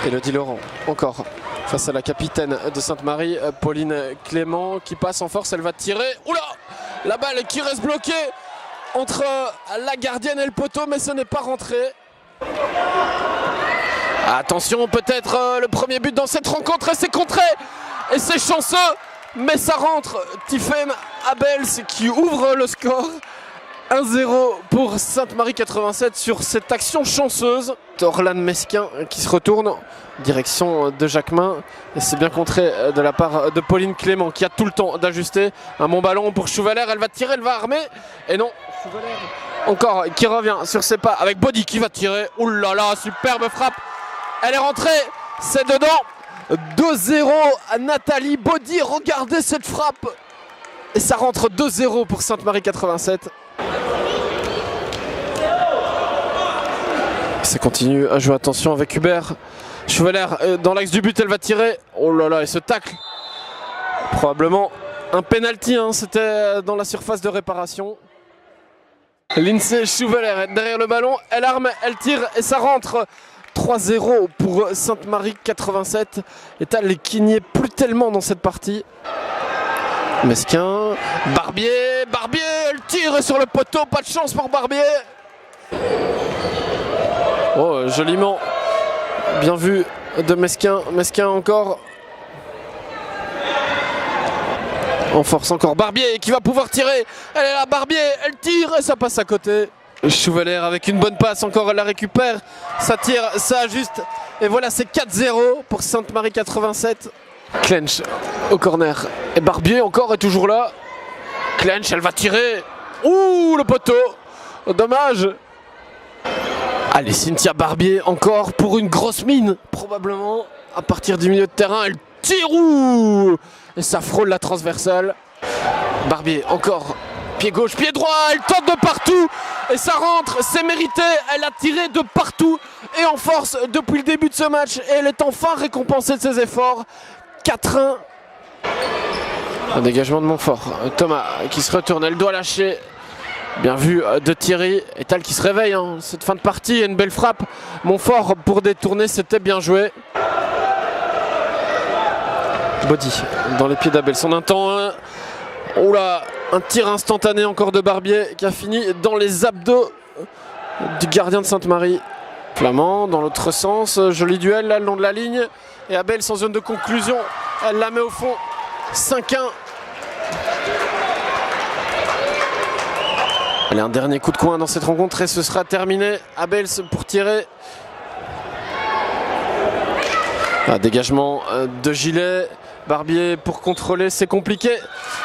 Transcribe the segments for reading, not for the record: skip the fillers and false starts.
Elodie Laurent, encore face à la capitaine de Sainte-Marie, Pauline Clément, qui passe en force, elle va tirer. Oula! La balle qui reste bloquée entre la gardienne et le poteau, mais ce n'est pas rentré. Attention, peut-être le premier but dans cette rencontre, et c'est contré, et c'est chanceux, mais ça rentre. Tiffaine Abels qui ouvre le score. 1-0 pour Sainte-Marie 87 sur cette action chanceuse. Orlan Mesquin qui se retourne, direction de Jacquemin, et c'est bien contré de la part de Pauline Clément qui a tout le temps d'ajuster. Un bon ballon pour Chouveler, elle va tirer, elle va armer, et non, Chouveler encore qui revient sur ses pas avec Body qui va tirer. Ouh là là, superbe frappe, elle est rentrée, c'est dedans. 2-0 à Nathalie Body, regardez cette frappe, et ça rentre 2-0 pour Sainte-Marie 87. Ça continue à jouer, attention avec Hubert. Chouveler dans l'axe du but, elle va tirer. Oh là là, et ce tacle, probablement un penalty, hein, c'était dans la surface de réparation. Lindsay Chouveler est derrière le ballon, elle arme, elle tire et ça rentre. 3-0 pour Sainte-Marie 87. Et elle qui n'y est plus tellement dans cette partie. Mesquin, Barbier, elle tire sur le poteau, pas de chance pour Barbier. Oh, joliment bien vu de Mesquin. Mesquin encore. En force encore Barbier qui va pouvoir tirer. Elle est là, Barbier, elle tire et ça passe à côté. Chouveler avec une bonne passe, encore elle la récupère. Ça tire, ça ajuste. Et voilà, c'est 4-0 pour Sainte-Marie 87. Clench au corner. Et Barbier encore est toujours là. Clench, elle va tirer. Ouh, le poteau. Dommage. Allez, Cynthia Barbier encore pour une grosse mine, probablement. À partir du milieu de terrain, elle tire. Ouh, et ça frôle la transversale. Barbier encore. Pied gauche, pied droit, elle tente de partout. Et ça rentre, c'est mérité. Elle a tiré de partout et en force depuis le début de ce match. Et elle est enfin récompensée de ses efforts. 4-1. Un dégagement de Montfort. Thomas qui se retourne, elle doit lâcher. Bien vu de Thierry. Etal qui se réveille, hein. Cette fin de partie, une belle frappe. Montfort pour détourner, c'était bien joué. Body dans les pieds d'Abel. Son intent. Oula, un tir instantané encore de Barbier qui a fini dans les abdos du gardien de Sainte-Marie. Flamand dans l'autre sens. Joli duel là le long de la ligne. Et Abel sans zone de conclusion. Elle la met au fond. 5-1. Allez, un dernier coup de coin dans cette rencontre et ce sera terminé. Abels pour tirer. Un dégagement de Gilet. Barbier pour contrôler, c'est compliqué.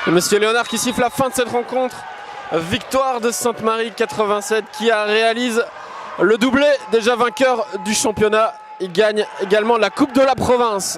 Et Monsieur Léonard qui siffle la fin de cette rencontre. Victoire de Sainte-Marie 87 qui réalise le doublé, déjà vainqueur du championnat. Il gagne également la Coupe de la Province.